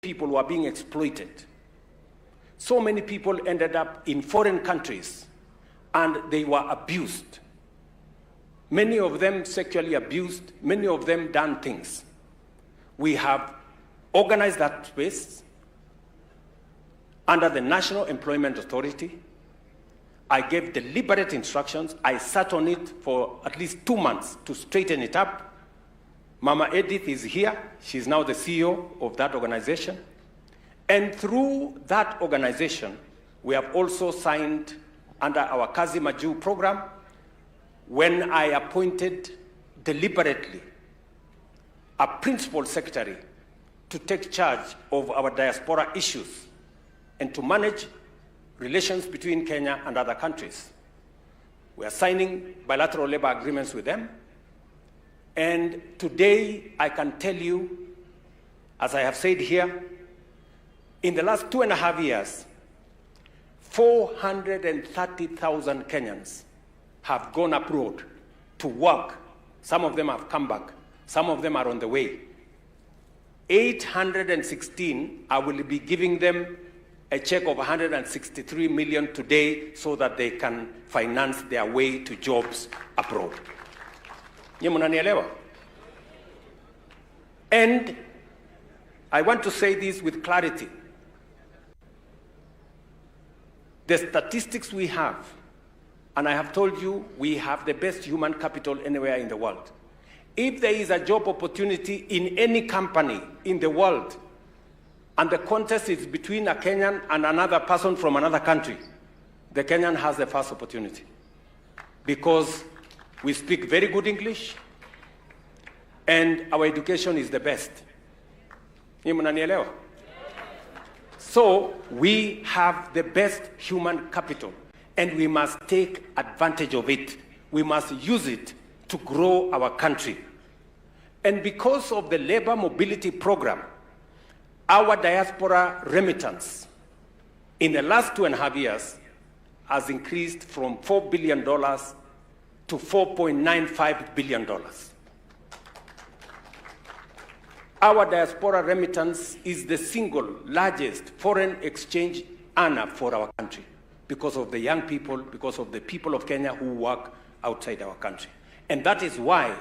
people were being exploited. So many people ended up in foreign countries and they were abused. Many of them sexually abused, many of them done things. We have organized that space under the National Employment Authority. I gave deliberate instructions. I sat on it for at least 2 months to straighten it up. Mama Edith is here. She's now the CEO of that organization. And through that organization, we have also signed under our Kazi Maju program, when I appointed deliberately a principal secretary to take charge of our diaspora issues and to manage relations between Kenya and other countries. We are signing bilateral labor agreements with them. And today, I can tell you, as I have said here, in the last 2.5 years, 430,000 Kenyans have gone abroad to work. Some of them have come back. Some of them are on the way. 816, I will be giving them a check of 163 million today so that they can finance their way to jobs abroad. And I want to say this with clarity. The statistics we have, and I have told you, we have the best human capital anywhere in the world. If there is a job opportunity in any company in the world, and the contest is between a Kenyan and another person from another country, the Kenyan has the first opportunity. Because we speak very good English, and our education is the best. So we have the best human capital, and we must take advantage of it. We must use it to grow our country. And because of the labor mobility program, our diaspora remittance in the last 2.5 years has increased from $4 billion to $4.95 billion. Our diaspora remittance is the single largest foreign exchange earner for our country because of the young people, because of the people of Kenya who work outside our country. And that is why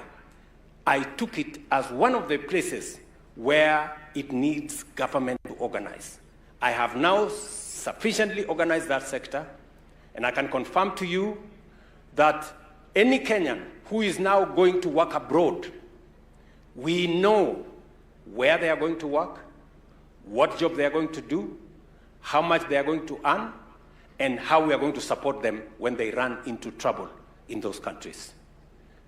I took it as one of the places where it needs government to organize. I have now sufficiently organized that sector, and I can confirm to you that any Kenyan who is now going to work abroad, we know where they are going to work, what job they are going to do, how much they are going to earn, and how we are going to support them when they run into trouble in those countries.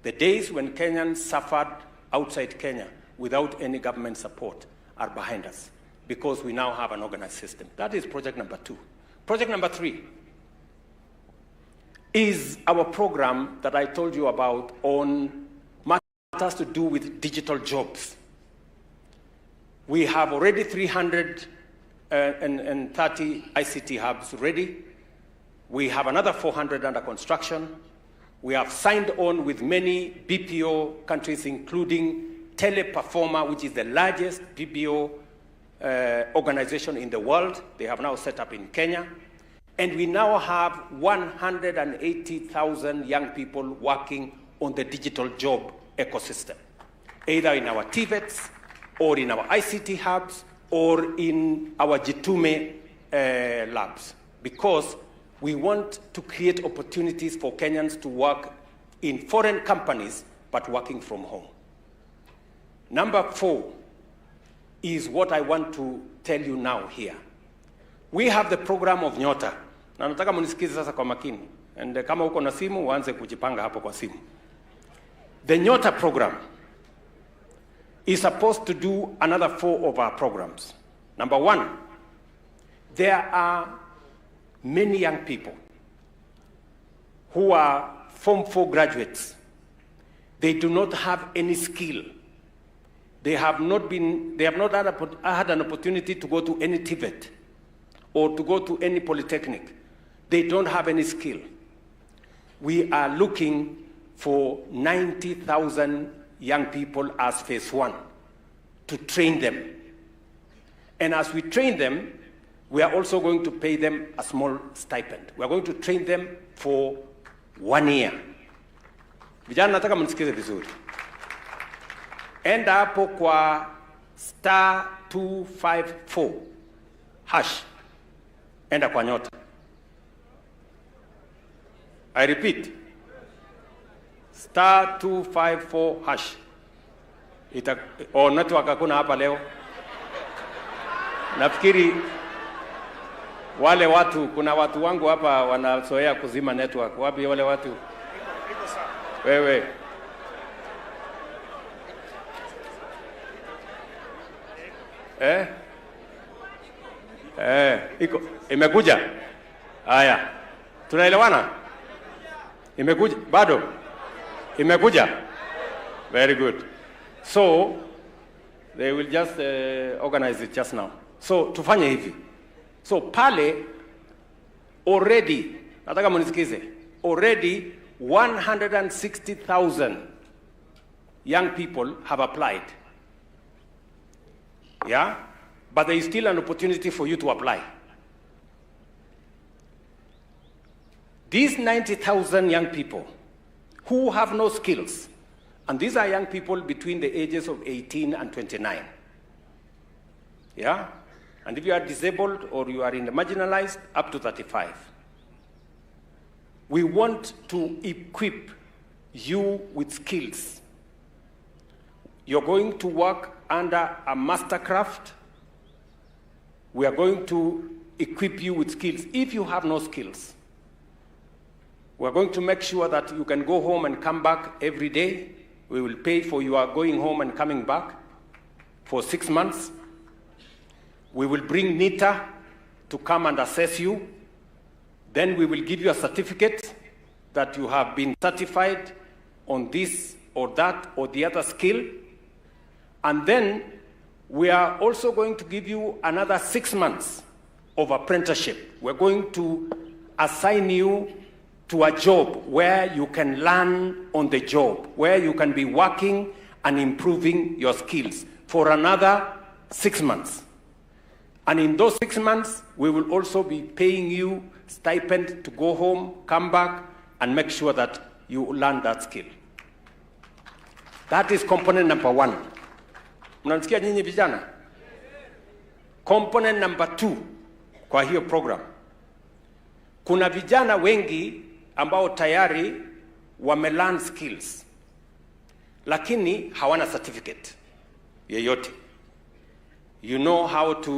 The days when Kenyans suffered outside Kenya without any government support are behind us because we now have an organized system. That is project number 2. Project number 3 is our program that I told you about on matters to do with digital jobs. We have already 330 ICT hubs ready. We have another 400 under construction. We have signed on with many BPO countries, including Teleperformer, which is the largest BPO organization in the world. They have now set up in Kenya. And we now have 180,000 young people working on the digital job ecosystem, either in our TVETs, or in our ICT hubs, or in our Jitume labs, because we want to create opportunities for Kenyans to work in foreign companies, but working from home. Number 4 is what I want to tell you now here. We have the program of Nyota. Na nataka munisikize sasa kwa makini. And kama uko na simu, uanze kujipanga hapo kwa simu. The Nyota program is supposed to do another 4 of our programs. Number 1, there are many young people who are Form 4 graduates. They do not have any skill. They have not had an opportunity to go to any TVET or to go to any polytechnic. They don't have any skill. We are looking for 90,000 young people as phase 1 to train them. And as we train them, we are also going to pay them a small stipend. We are going to train them for 1 year. Vijana nataka mnisikize vizuri. Enda hapo kwa *254 hash. Enda kwa nyota. I repeat. *254 hash. Network hakuna hapa leo. Nafikiri wale watu, kuna watu wangu hapa wanazoea kuzima network. Wapi wale watu? Wewe. Iko imekuja. Haya. Tunaelewana? Imekuja bado? Imekuja? Very good. So they will just organize it just now. So tufanye hivi. So pale already, nataka mnisikize, already 160,000 young people have applied. Yeah? But there is still an opportunity for you to apply. These 90,000 young people who have no skills, and these are young people between the ages of 18 and 29. Yeah? And if you are disabled or you are in the marginalized, up to 35. We want to equip you with skills. You're going to work under a mastercraft. We are going to equip you with skills. If you have no skills, we're going to make sure that you can go home and come back every day. We will pay for your going home and coming back for 6 months. We will bring NITA to come and assess you. Then we will give you a certificate that you have been certified on this or that or the other skill. And then we are also going to give you another 6 months of apprenticeship. We're going to assign you to a job where you can learn on the job, where you can be working and improving your skills for another 6 months. And in those 6 months, we will also be paying you stipend to go home, come back, and make sure that you learn that skill. That is component number 1. Mnanisikia nyinyi vijana? Component number 2 kwa hiyo program. Kuna vijana wengi ambao tayari wamelearn skills, lakini hawana certificate yeyote. You know how to,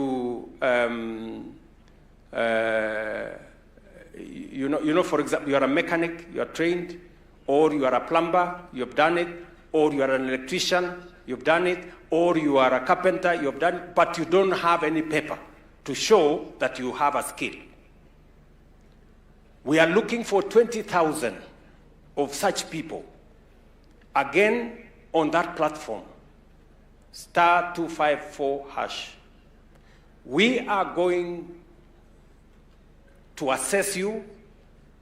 you know, for example, you are a mechanic, you are trained, or you are a plumber, you have done it, or you are an electrician, you've done it, or you are a carpenter, you have done it, but you don't have any paper to show that you have a skill. We are looking for 20,000 of such people, again, on that platform. *254 hash. We are going to assess you.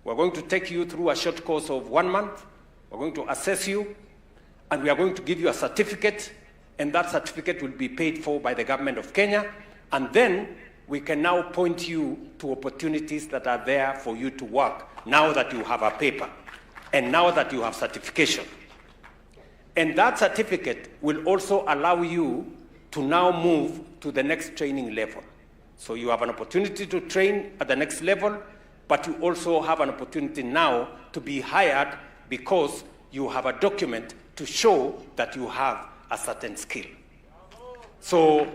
We're going to take you through a short course of 1 month. We're going to assess you, and we are going to give you a certificate, and that certificate will be paid for by the government of Kenya, and then we can now point you to opportunities that are there for you to work now that you have a paper, and now that you have certification. And that certificate will also allow you to now move to the next training level. So you have an opportunity to train at the next level, but you also have an opportunity now to be hired because you have a document to show that you have a certain skill. So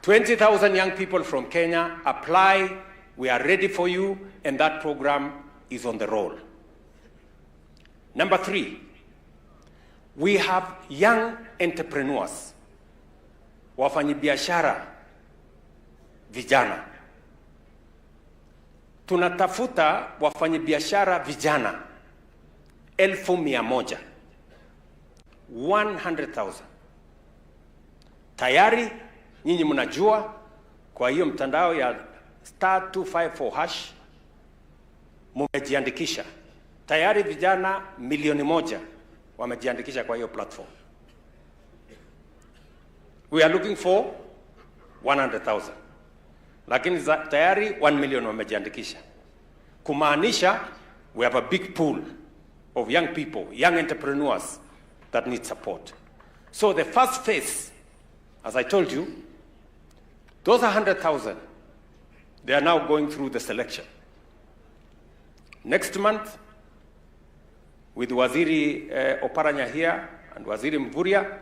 20,000 young people from Kenya apply. We are ready for you, and that program is on the roll. Number 3. We have young entrepreneurs, wafanyabiashara vijana. Tunatafuta wafanyabiashara vijana 100,000. 100,000. Tayari nyinyi mnajua kwa hiyo mtandao ya *254 hash mumejiandikisha. Tayari vijana 1,000,000 wamejiandikisha kwa hiyo platform. We are looking for 100,000. Lakini tayari 1 million wamejiandikisha. Kumaanisha we have a big pool of young people, young entrepreneurs that need support. So the first phase, as I told you, those 100,000, they are now going through the selection. Next month, with Waziri Oparanya here and Waziri Mvurya,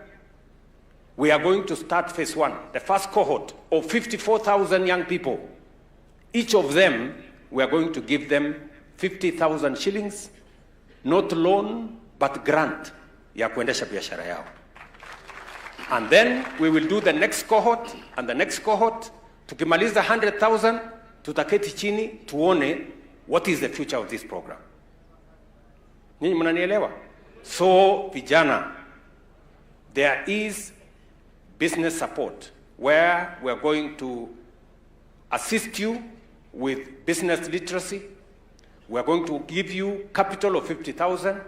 we are going to start phase 1, the first cohort of 54,000 young people. Each of them, we are going to give them 50,000 shillings, not loan, but grant ya kuendesha biashara yao. And then we will do the next cohort and the next cohort. Tukimaliza 100,000, tutaketi chini tuone what is the future of this program. Ninyi mnanielewa? So vijana, there is business support where we are going to assist you with business literacy. We are going to give you capital of 50,000.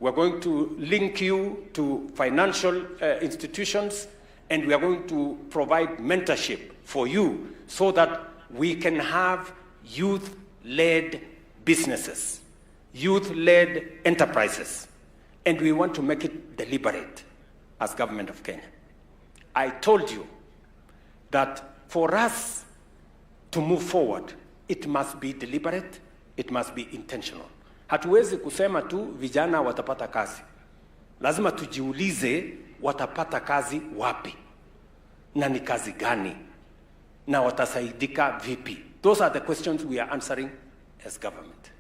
We are going to link you to financial institutions, and we are going to provide mentorship for you so that we can have youth-led businesses, youth-led enterprises, and we want to make it deliberate as government of Kenya. I told you that for us to move forward, it must be deliberate, it must be intentional. Hatuwezi kusema tu vijana watapata kazi. Lazima tujiulize watapata kazi wapi, na ni kazi gani, na watasaidika vipi. Those are the questions we are answering as government.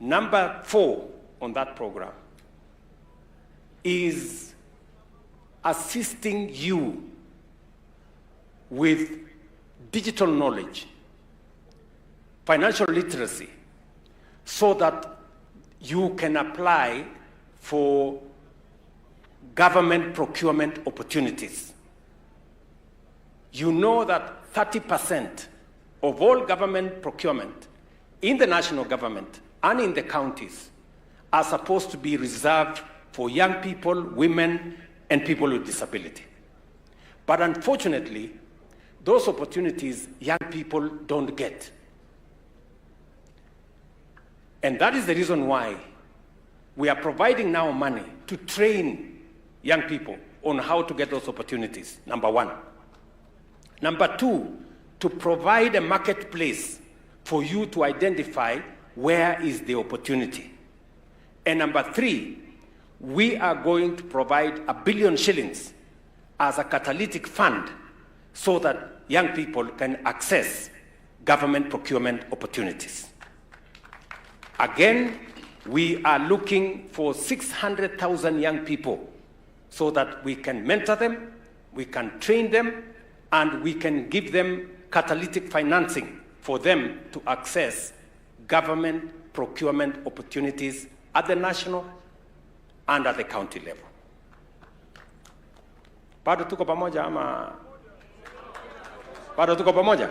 Number 4 on that program is assisting you with digital knowledge, financial literacy, so that you can apply for government procurement opportunities. You know that 30% of all government procurement in the national government and in the counties are supposed to be reserved for young people, women, and people with disability. But unfortunately, those opportunities young people don't get. And that is the reason why we are providing now money to train young people on how to get those opportunities, number 1. Number 2, to provide a marketplace for you to identify where is the opportunity. And number 3, we are going to provide 1 billion shillings as a catalytic fund so that young people can access government procurement opportunities. Again, we are looking for 600,000 young people so that we can mentor them, we can train them, and we can give them catalytic financing for them to access government procurement opportunities at the national and at the county level. Bado tuko pamoja ama? Bado tuko pamoja?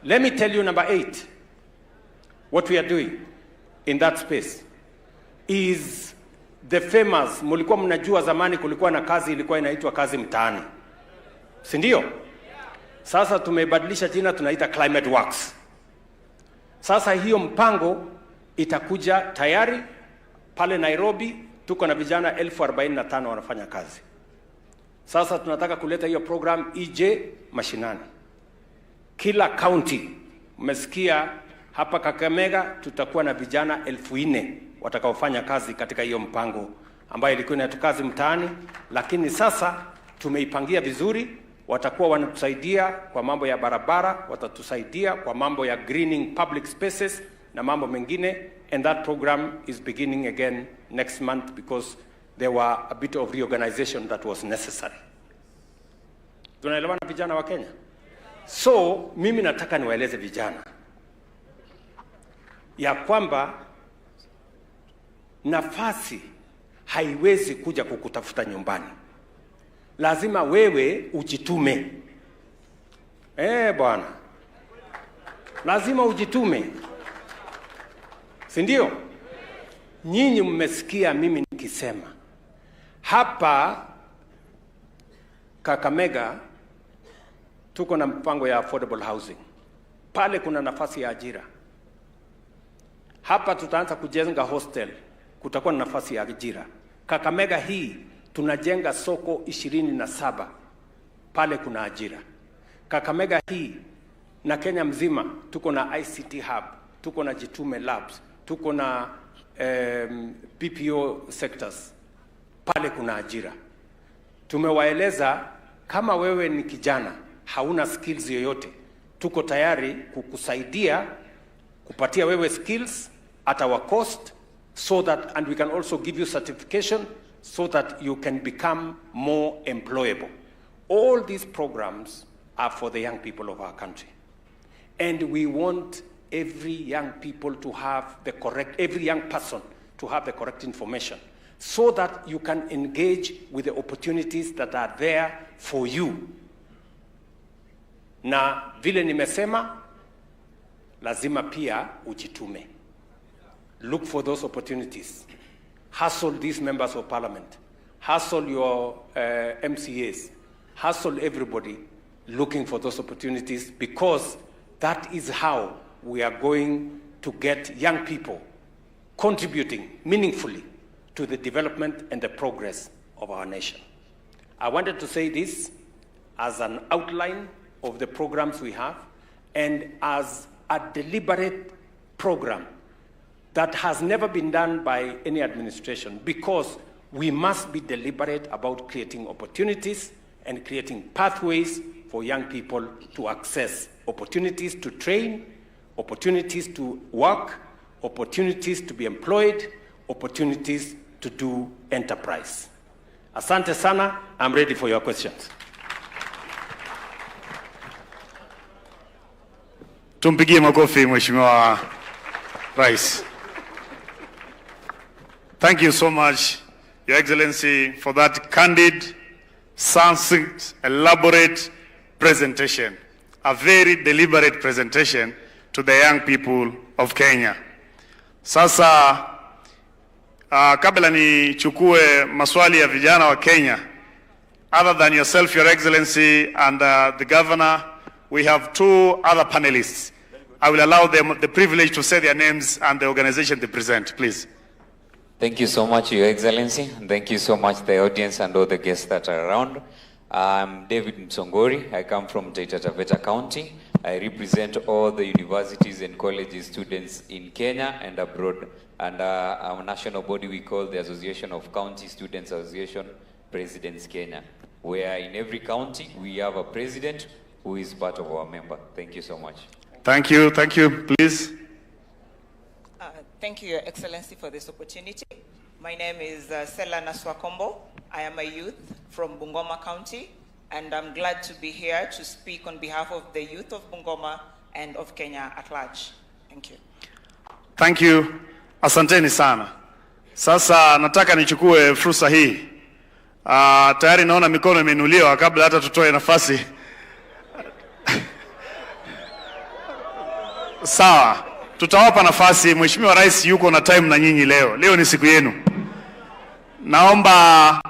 Let me tell you number 8. What we are doing in that space is the famous, mulikuwa mnajua zamani kulikuwa na kazi ilikuwa inaitwa kazi mtaani. Si ndio? Sasa tumebadilisha jina tunaita climate works. Sasa hiyo mpango itakuja tayari pale Nairobi, tuko na vijana 45,000 wanafanya kazi. Sasa tunataka kuleta hiyo program ije mashinani. Kila county, mmesikia hapa Kakamega tutakuwa na vijana 4,000 watakaofanya kazi katika hiyo mpango ambayo ilikuwa inaitwa kazi mtaani, lakini sasa tumeipangia vizuri. Watakuwa wanatusaidia kwa mambo ya barabara, watatusaidia kwa mambo ya greening public spaces na mambo mengine, and that program is beginning again next month because there were a bit of reorganization that was necessary. Tunaelewana vijana wa Kenya? So mimi nataka niwaeleze vijana ya kwamba nafasi haiwezi kuja kukutafuta nyumbani. Lazima wewe ujitume. Bwana. Lazima ujitume. Si ndio? Nyinyi mmesikia mimi nikisema hapa Kakamega tuko na mpango ya affordable housing. Pale kuna nafasi ya ajira. Hapa tutaanza kujenga hostel, kutakuwa na nafasi ya ajira. Kakamega hii tunajenga soko 27, pale kuna ajira. Kakamega hii na Kenya mzima tuko na ICT hub, tuko na Jitume labs, tuko na PPO sectors, pale kuna ajira. Tumewaeleza kama wewe ni kijana, hauna skills yoyote, tuko tayari kukusaidia kupatia wewe skills at our cost, so that, and we can also give you certification so that you can become more employable. All these programs are for the young people of our country. And we want every young people to have the correct, every young person to have the correct information, so that you can engage with the opportunities that are there for you. Na vile nimesema, lazima pia ujitume. Look for those opportunities. Hustle these members of parliament. Hustle your MCAs. Hustle everybody looking for those opportunities, because that is how we are going to get young people contributing meaningfully to the development and the progress of our nation. I wanted to say this as an outline of the programs we have, and as a deliberate program that has never been done by any administration, because we must be deliberate about creating opportunities and creating pathways for young people to access opportunities to train, opportunities to work, opportunities to be employed, opportunities to do enterprise. Asante sana. I'm ready for your questions. Tumpigie makofi Mheshimiwa Rais. Thank you so much, Your Excellency, for that candid, succinct, elaborate presentation. A very deliberate presentation to the young people of Kenya. Sasa, kabla nichukue maswali ya vijana wa Kenya, other than yourself, Your Excellency, and the Governor, we have two other panelists. I will allow them the privilege to say their names and the organization they present, please. Thank you so much, Your Excellency. Thank you so much, the audience and all the guests that are around. I'm David Msongori. I come from Taita Taveta County. I represent all the universities and colleges students in Kenya and abroad. And our national body we call the Association of County Students Association Presidents Kenya, where in every county we have a president who is part of our member. Thank you so much. Thank you. Thank you. Please. Thank you, Your Excellency, for this opportunity. My name is Sela Naswakombo. I am a youth from Bungoma County, and I'm glad to be here to speak on behalf of the youth of Bungoma and of Kenya at large. Thank you. Thank you. Asanteni sana. Sasa nataka nichukue fursa hii. Tayari naona mikono imeinuliwa kabla hata tutoe nafasi. Sawa. Tutawapa nafasi. Mheshimiwa Rais yuko na time na nyinyi leo. Leo ni siku yenu. Naomba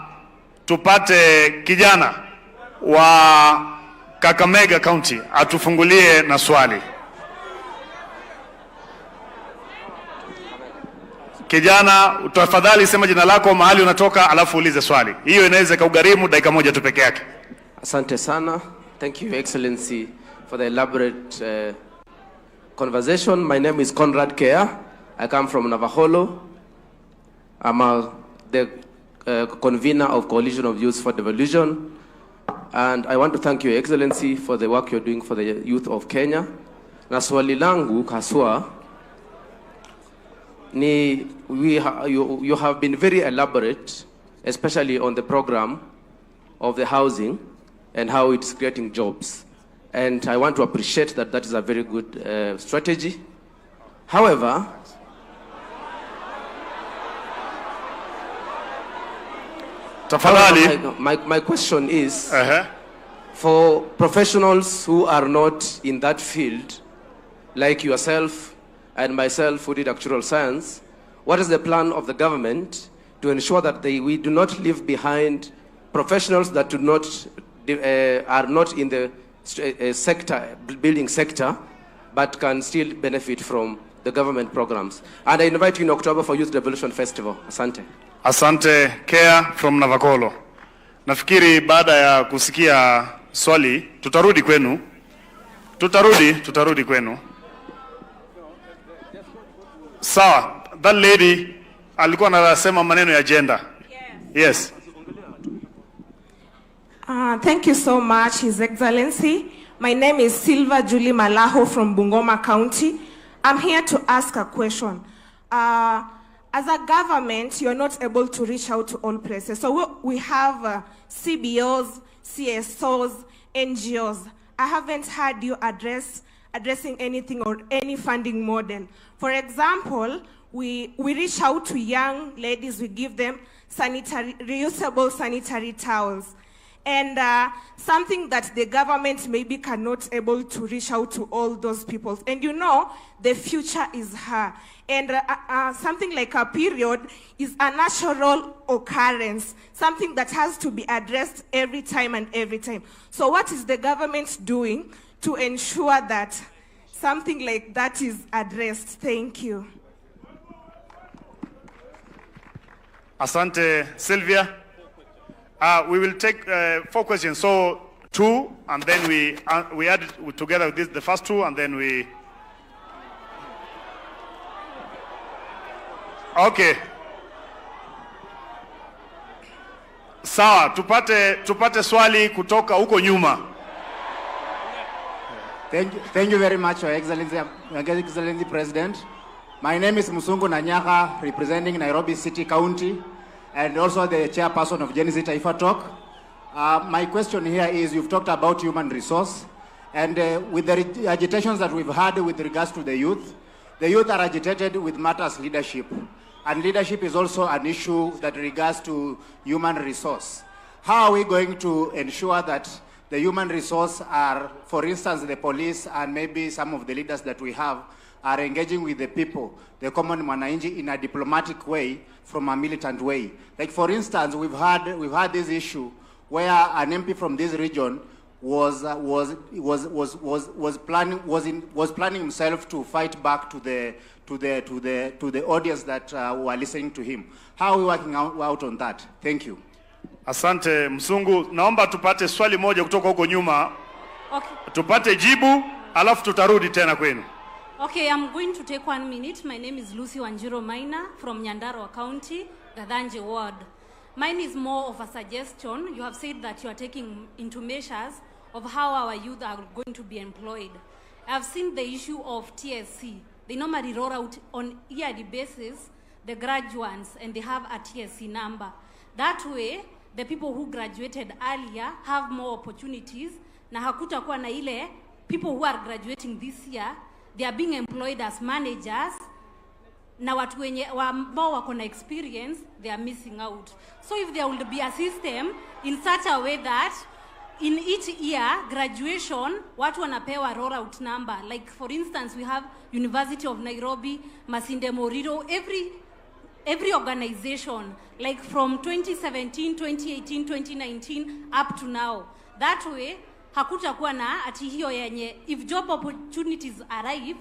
tupate kijana wa Kakamega County atufungulie na swali. Kijana, tafadhali sema jina lako, mahali unatoka, alafu ulize swali. Hiyo inaweza kugharimu dakika moja tu peke yake. Asante sana. Thank you, Your Excellency, for the elaborate conversation. My name is Conrad Kea. I come from Navaholo. I'm the convener of Coalition of Youth for Devolution. And I want to thank Your Excellency for the work you're doing for the youth of Kenya. Na swali langu kaswa ni you have been very elaborate, especially on the program of the housing and how it's creating jobs. And I want to appreciate that that is a very good strategy. However, my question is, for professionals who are not in that field, like yourself and myself who did actuarial science, what is the plan of the government to ensure that we do not leave behind professionals that are not in the building sector, but can still benefit from the government programs. And I invite you in October for Youth Revolution Festival. Asante. Asante Kea from Navakolo. Nafikiri baada ya kusikia swali, tutarudi kwenu. Tutarudi kwenu. Sawa, that lady alikuwa anasema maneno ya gender. Yes. Thank you so much, His Excellency. My name is Silva Julie Malaho from Bungoma County. I'm here to ask a question. As a government, you're not able to reach out to all places. So we have CBOs, CSOs, NGOs. I haven't heard you addressing anything or any funding model. For example, we reach out to young ladies, we give them reusable sanitary towels. And something that the government maybe cannot able to reach out to all those people. And you know, the future is her. And something like a period is a natural occurrence, something that has to be addressed every time and every time. So what is the government doing to ensure that something like that is addressed? Thank you. Asante, Sylvia. We will take 4 questions. So 2, and then we add it together with this, the first 2, and then we. Okay. Sawa, tupate swali kutoka huko nyuma. Thank you very much, Your Excellency President. My name is Musungu Nanyaka, representing Nairobi City County, and also the chairperson of Gen Z Taifa Talk. My question here is, you've talked about human resource, and with the agitations that we've had with regards to the youth are agitated with matters leadership. And leadership is also an issue that regards to human resource. How are we going to ensure that the human resource are, for instance, the police and maybe some of the leaders that we have are engaging with the people, the common mwananchi, in a diplomatic way from a militant way? Like, for instance, we've had this issue where an MP from this region was planning himself to fight back to the audience that were listening to him. How are we working out on that? Thank you. Asante Msungu, naomba tupate swali moja kutoka huko nyuma. Okay. Tupate jibu, alafu tutarudi tena kwenu. Okay, I'm going to take 1 minute. My name is Lucy Wanjiro Maina from Nyandarua County, Gadanje Ward. Mine is more of a suggestion. You have said that you are taking into measures of how our youth are going to be employed. I've seen the issue of TSC. They normally roll out on yearly basis the graduates, and they have a TSC number. That way, the people who graduated earlier have more opportunities. Na hakutakuwa na ile people who are graduating this year, they are being employed as managers. Na watu wenye ambao wako na experience, they are missing out. So if there will be a system in such a way that in each year graduation, watu wanapewa rollout number. Like for instance, we have University of Nairobi, Masinde Moriro, every organization, like from 2017, 2018, 2019 up to now. That way, hakutakuwa na ati hiyo yenye, if job opportunities arrive,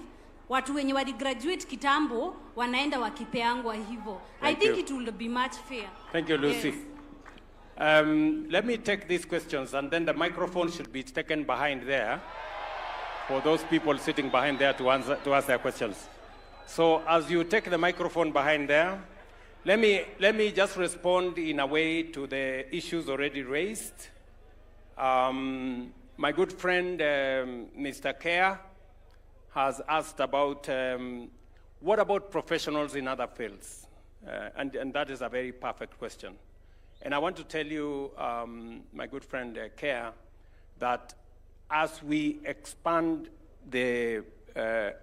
watu wenye wali graduate kitambo wanaenda wakipeangwa hivyo. I think it will be much fair. Thank you, Lucy. Yes. Let me take these questions, and then the microphone should be taken behind there for those people sitting behind there to ask their questions. So as you take the microphone behind there, let me just respond in a way to the issues already raised. My good friend, Mr. Kea, has asked about what about professionals in other fields? And that is a very perfect question. And I want to tell you, my good friend Kea, that as we expand the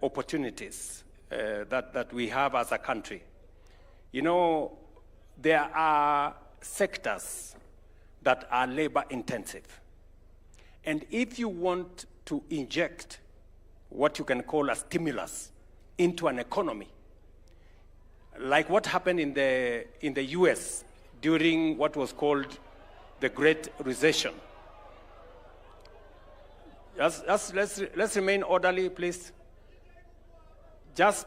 opportunities that we have as a country, you know, there are sectors that are labor intensive. And if you want to inject what you can call a stimulus into an economy, like what happened in the US during what was called the Great Recession, Let's remain orderly, please. Just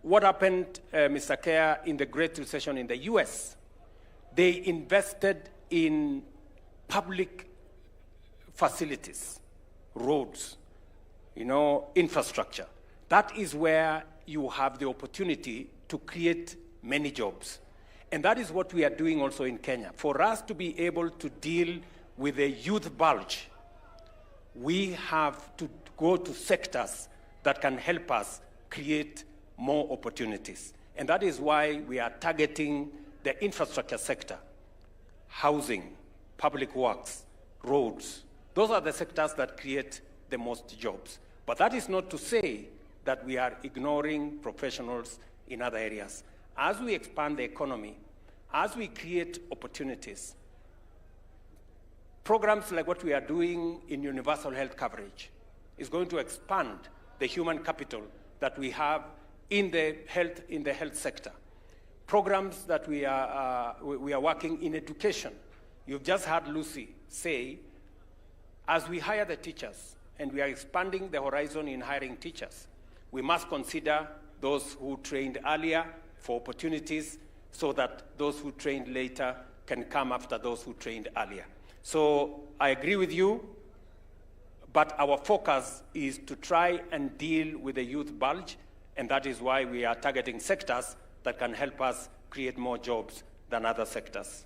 what happened, Mr. Kerr, in the Great Recession in the US. They invested in public facilities, roads, infrastructure. That is where you have the opportunity to create many jobs. And that is what we are doing also in Kenya. For us to be able to deal with the youth bulge, we have to go to sectors that can help us create more opportunities. And that is why we are targeting the infrastructure sector, housing, public works, roads. Those are the sectors that create the most jobs. But that is not to say that we are ignoring professionals in other areas. As we expand the economy, as we create opportunities, programs like what we are doing in universal health coverage is going to expand the human capital that we have in the health sector. Programs that we are working in education. You've just heard Lucy say, as we hire the teachers and we are expanding the horizon in hiring teachers, we must consider those who trained earlier for opportunities so that those who trained later can come after those who trained earlier. So I agree with you, but our focus is to try and deal with the youth bulge, and that is why we are targeting sectors that can help us create more jobs than other sectors.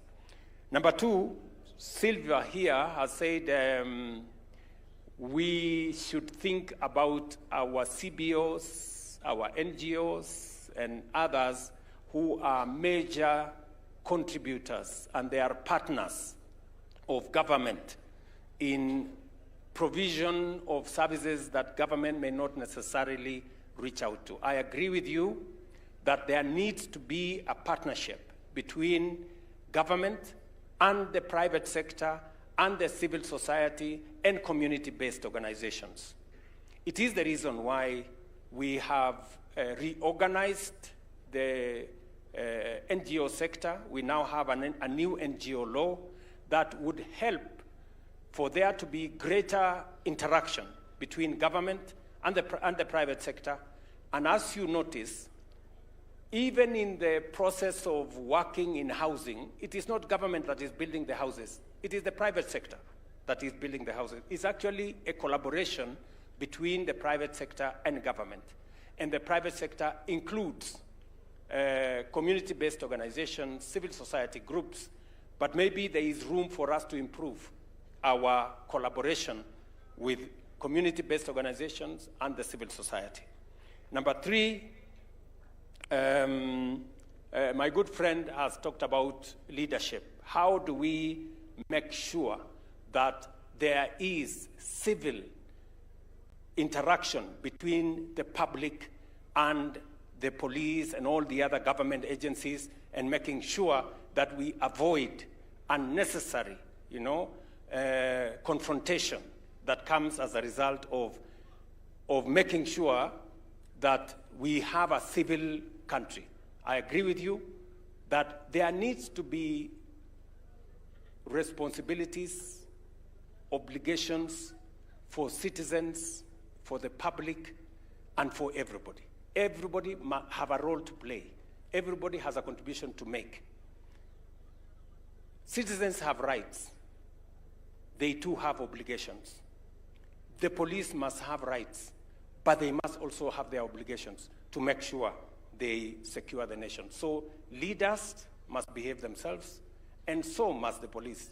Number two, Sylvia here has said we should think about our CBOs, our NGOs, and others who are major contributors, and they are partners of government in provision of services that government may not necessarily reach out to. I agree with you that there needs to be a partnership between government and the private sector and the civil society and community-based organizations. It is the reason why we have reorganized the NGO sector. We now have a new NGO law that would help for there to be greater interaction between government and the private sector. And as you notice, even in the process of working in housing, it is not government that is building the houses. It is the private sector that is building the houses. It's actually a collaboration between the private sector and government. And the private sector includes community-based organizations, civil society groups, but maybe there is room for us to improve our collaboration with community-based organizations and the civil society. Number three, my good friend has talked about leadership. How do we make sure that there is civil interaction between the public and the police and all the other government agencies, and making sure that we avoid unnecessary, confrontation that comes as a result of making sure that we have a civil country. I agree with you that there needs to be responsibilities, obligations for citizens, for the public, and for everybody. Everybody must have a role to play. Everybody has a contribution to make. Citizens have rights. They too have obligations. The police must have rights, but they must also have their obligations to make sure they secure the nation. So leaders must behave themselves, and so must the police.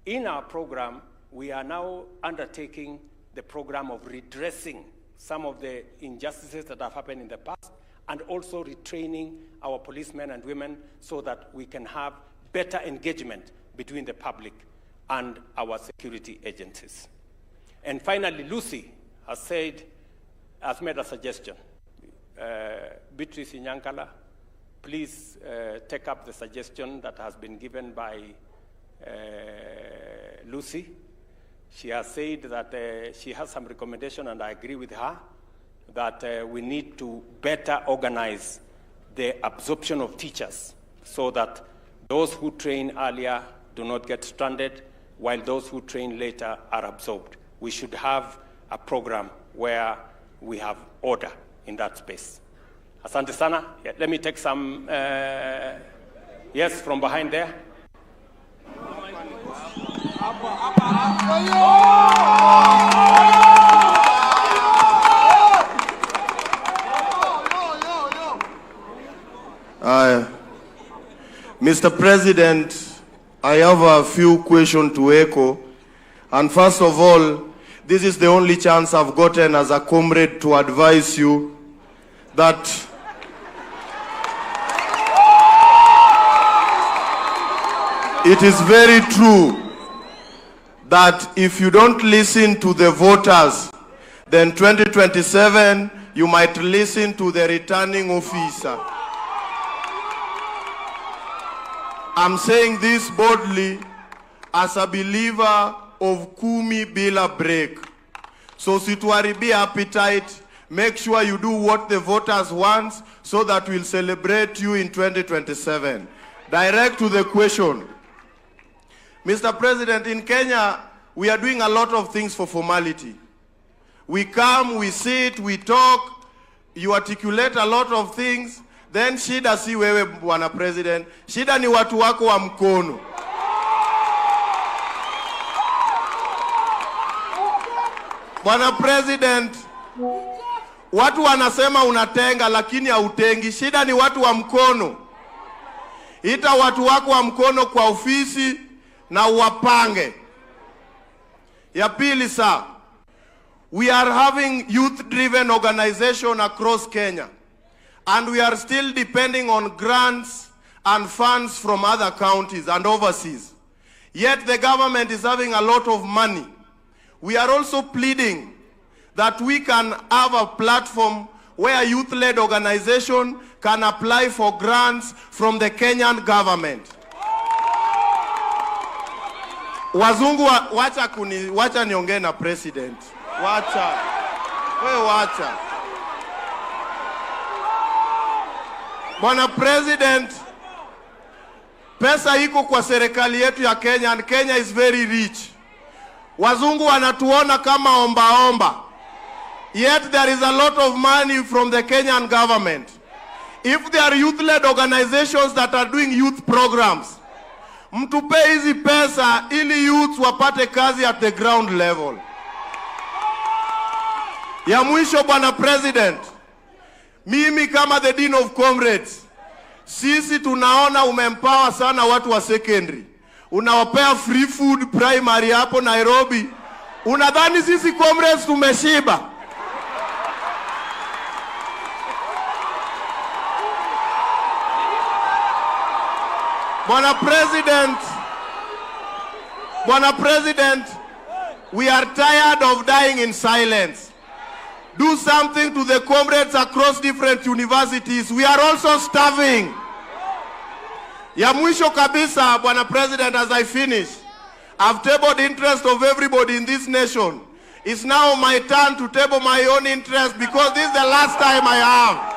In our program, we are now undertaking the program of redressing some of the injustices that have happened in the past, and also retraining our policemen and women so that we can have better engagement between the public and our security agencies. And finally, Lucy has made a suggestion. Beatrice Inyankala, please take up the suggestion that has been given by Lucy. She has said that she has some recommendation, and I agree with her, that we need to better organize the absorption of teachers so that those who train earlier do not get stranded, while those who train later are absorbed. we should have a program where we have order in that space. Asante sana. Yeah, let me take some, yes, from behind there. Mr. President, I have a few questions to echo. And first of all, this is the only chance I've gotten as a comrade to advise you that it is very true that if you don't listen to the voters, then 2027, you might listen to the returning officer. I'm saying this boldly as a believer of kumi bila break. So situaribi appetite, make sure you do what the voters want so that we'll celebrate you in 2027. Direct to the question. Mr. President, in Kenya, we are doing a lot of things for formality. We come, we sit, we talk, you articulate a lot of things. Then shida si wewe Bwana President, shida ni watu wako wa mkono. Bwana President, watu wanasema unatenga lakini hautengi. Shida ni watu wa mkono. Ita watu wako wa mkono kwa ofisi na uwapange. Ya pili sir, we are having youth-driven organization across Kenya. And we are still depending on grants and funds from other counties and overseas. Yet the government is having a lot of money. We are also pleading that we can have a platform where youth-led organization can apply for grants from the Kenyan government. Wazungu wacha niongee na president. Wacha. Bwana President, pesa iko kwa serikali yetu ya Kenya and Kenya is very rich. Wazungu wanatuona kama omba. Yet there is a lot of money from the Kenyan government. If there are youth-led organizations that are doing youth programs, mtupe hizi pesa ili youth wapate kazi at the ground level. Ya mwisho Bwana President, mimi kama the Dean of Comrades, sisi tunaona umempower sana watu wa secondary. Unawapea free food primary hapo Nairobi. Unadhani sisi comrades tumeshiba? Bwana President, we are tired of dying in silence. Do something to the comrades across different universities. We are also starving. Ya mwisho kabisa, Bwana President, as I finish, I've tabled interest of everybody in this nation. It's now my turn to table my own interest because this is the last time I have.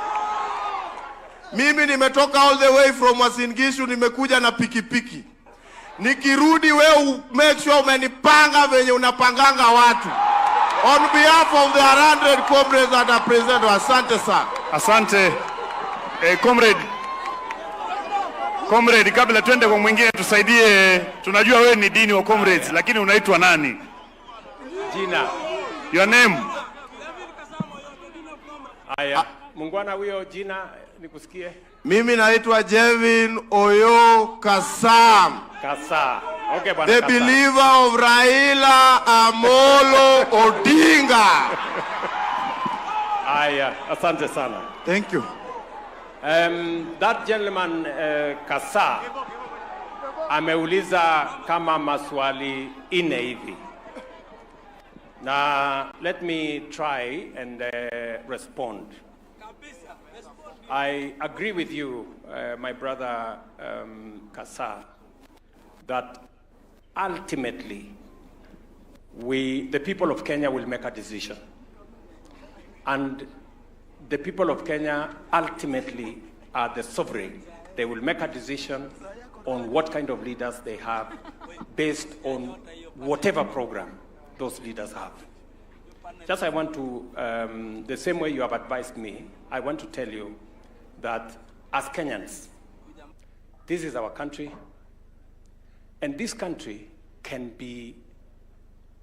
Mimi nimetoka all the way from Uasin Gishu, nimekuja na pikipiki. Nikirudi wewe make sure umenipanga venye unapanganga watu. On behalf of the 100 comrades that are present, asante sir. Asante. Comrade, kabla twende kwa mwingine tusaidie, tunajua wewe ni Dean wa Comrades, lakini unaitwa nani? Jina. Your name? Aya, mungwana huyo jina nikusikie. Mimi naitwa Jevin Oyo Kasam. Okay, bwana. The believer of Raila Amolo Odinga. Aya, asante sana. Thank you. That gentleman Kasa ameuliza kama maswali ine hivi. Now let me try and respond. I agree with you, my brother Kasa, that ultimately the people of Kenya will make a decision. And the people of Kenya ultimately are the sovereign. They will make a decision on what kind of leaders they have based on whatever program those leaders have. Just I want to, the same way you have advised me, I want to tell you that as Kenyans, this is our country, and this country can be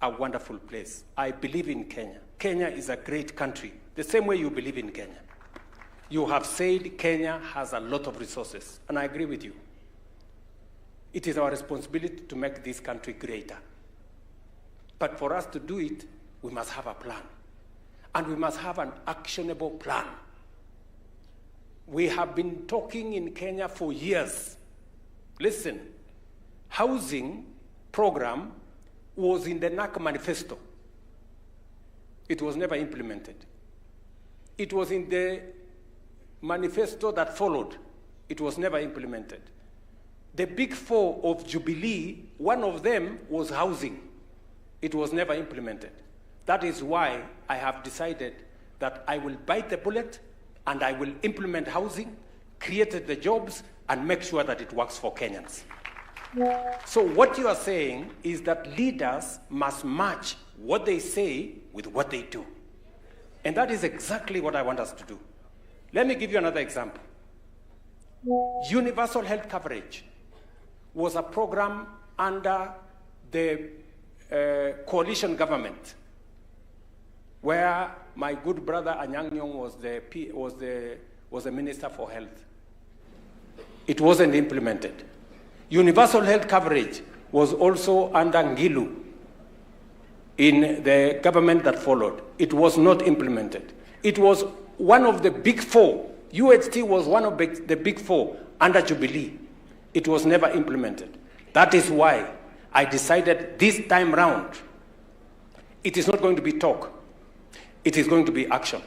a wonderful place. I believe in Kenya. Kenya is a great country, the same way you believe in Kenya. You have said Kenya has a lot of resources, and I agree with you. It is our responsibility to make this country greater. But for us to do it, we must have a plan. And we must have an actionable plan. We have been talking in Kenya for years. Listen, housing program was in the NAC manifesto. It was never implemented. It was in the manifesto that followed. It was never implemented. The big four of Jubilee, one of them was housing. It was never implemented. That is why I have decided that I will bite the bullet and I will implement housing, create the jobs, and make sure that it works for Kenyans. So what you are saying is that leaders must match what they say with what they do. And that is exactly what I want us to do. Let me give you another example. Universal health coverage was a program under the coalition government, where my good brother Anyang' Nyong'o was the Minister for Health. It wasn't implemented. Universal health coverage was also under Ngilu in the government that followed. It was not implemented. It was one of the big four. UHT was one of the big four under Jubilee. It was never implemented. That is why I decided this time round, it is not going to be talk. It is going to be action.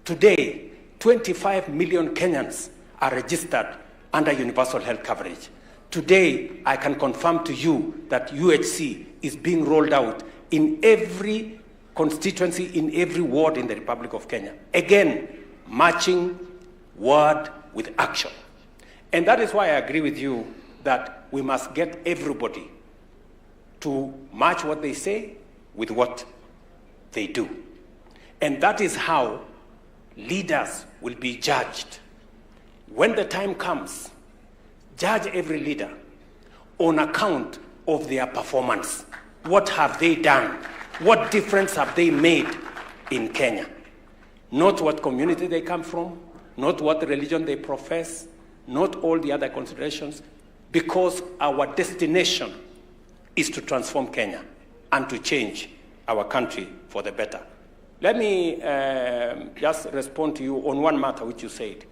Today, 25 million Kenyans are registered under universal health coverage. Today, I can confirm to you that UHC is being rolled out in every constituency, in every ward in the Republic of Kenya. Again, matching word with action. And that is why I agree with you that we must get everybody to match what they say with what they do. And that is how leaders will be judged. When the time comes, judge every leader on account of their performance. What have they done? What difference have they made in Kenya? Not what community they come from, not what religion they profess, not all the other considerations, because our destination is to transform Kenya and to change our country for the better. Let me just respond to you on one matter which you said.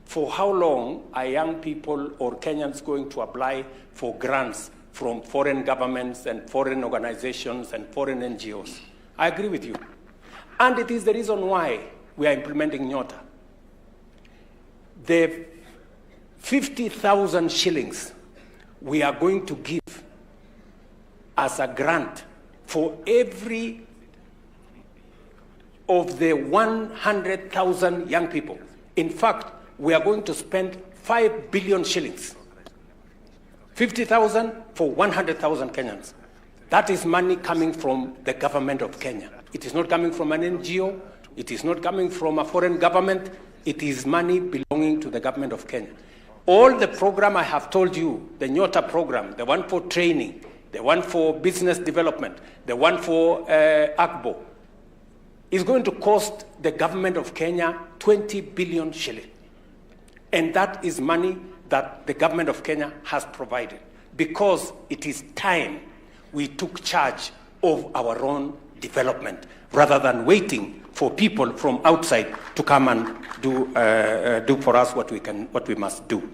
For how long are young people or Kenyans going to apply for grants from foreign governments and foreign organizations and foreign NGOs? I agree with you. And it is the reason why we are implementing Nyota. The 50,000 shillings we are going to give as a grant for every of the 100,000 young people. In fact, we are going to spend 5 billion shillings. 50,000 for 100,000 Kenyans. That is money coming from the government of Kenya. It is not coming from an NGO. It is not coming from a foreign government. It is money belonging to the government of Kenya. All the program I have told you, the Nyota program, the one for training, the one for business development, the one for ACBO, is going to cost the government of Kenya 20 billion shillings. And that is money that the government of Kenya has provided, because it is time we took charge of our own development rather than waiting for people from outside to come and do for us what we must do.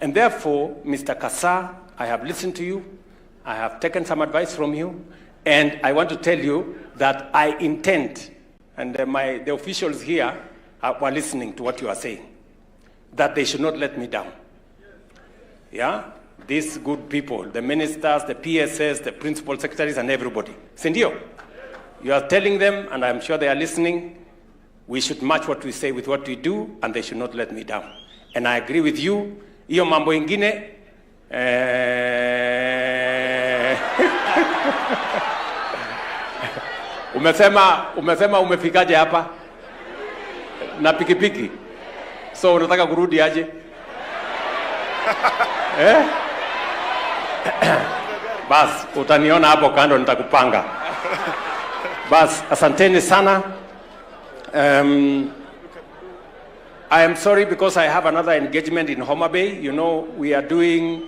And therefore, Mr. Kasa, I have listened to you, I have taken some advice from you, and I want to tell you that I intend, and the officials here were listening to what you are saying, that they should not let me down. Yeah? These good people, the ministers, the PSS, the principal secretaries, and everybody. Sindio, you are telling them, and I'm sure they are listening, we should match what we say with what we do, and they should not let me down. And I agree with you. Iyo mambo ingine, Umesema umefikaje hapa? Na pikipiki. So unataka kurudi aje? Bas, utaniona hapo kando nitakupanga. Bas, asanteni sana. I am sorry because I have another engagement in Homa Bay. You know, we are doing,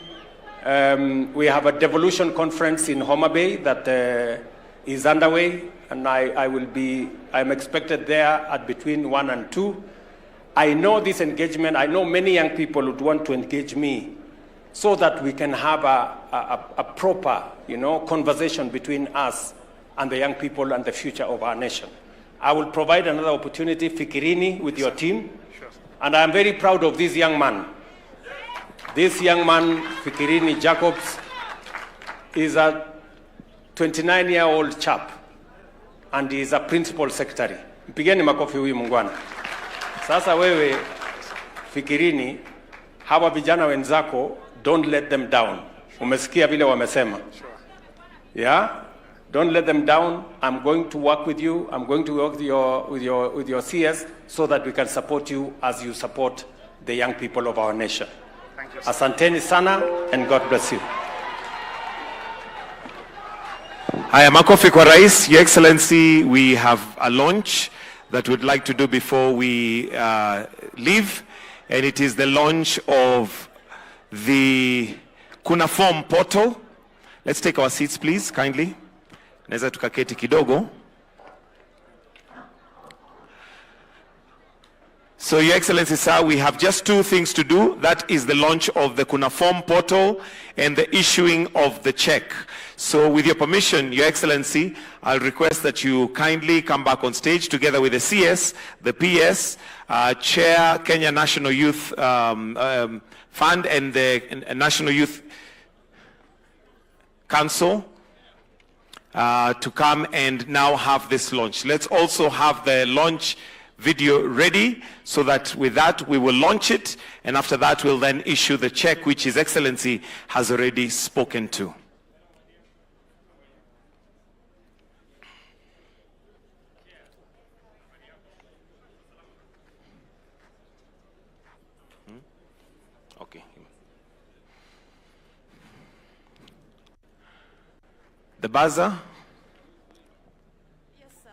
we have a devolution conference in Homa Bay that is underway, and I'm expected there at between 1 and 2. I know this engagement, I know many young people would want to engage me so that we can have a proper, conversation between us and the young people and the future of our nation. I will provide another opportunity, Fikirini, with your team. Sure. And I'm very proud of this young man. This young man, Fikirini Jacobs, is a 29-year-old chap, and he is a principal secretary. Mpigeni makofi huyu mungwana. Sasa wewe, Fikirini, hawa vijana wenzako, don't let them down. Umesikia vile wamesema. Yeah? Don't let them down. I'm going to work with you. I'm going to work with your CS so that we can support you as you support the young people of our nation. Thank you. Asanteni sana, and God bless you. Haya, makofi kwa Rais. Your Excellency, we have a launch that we'd like to do before we leave, and it is the launch of the Kuna Form portal. Let's take our seats, please, kindly. Naweza tukaketi kidogo. So, Your Excellency, sir, we have just two things to do. That is the launch of the Kuna Form portal and the issuing of the check. So, with your permission, Your Excellency, I'll request that you kindly come back on stage together with the CS, the PS, Chair, Kenya National Youth Fund, and the National Youth Council, to come and now have this launch. Let's also have the launch video ready so that with that we will launch it, and after that we'll then issue the check which His Excellency has already spoken to. Okay. The buzzer. Yes, sir.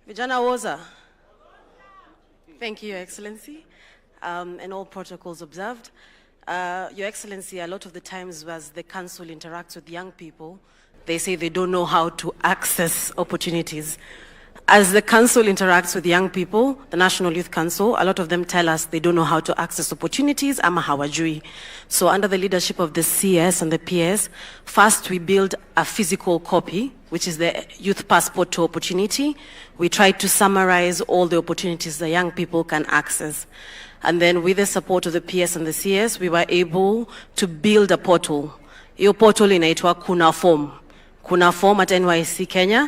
Vijana Woza. Thank you, Your Excellency, and all protocols observed. Your Excellency, a lot of the times as the council interacts with young people, they say they don't know how to access opportunities. As the council interacts with young people, the National Youth Council, a lot of them tell us they don't know how to access opportunities, ama hawajui. So under the leadership of the CS and the PS, first we build a physical copy, which is the Youth Passport to Opportunity. We try to summarize all the opportunities the young people can access. And then with the support of the PS and the CS, we were able to build a portal. Iyo portal inaitwa Kuna Form. Kuna Form at NYC Kenya.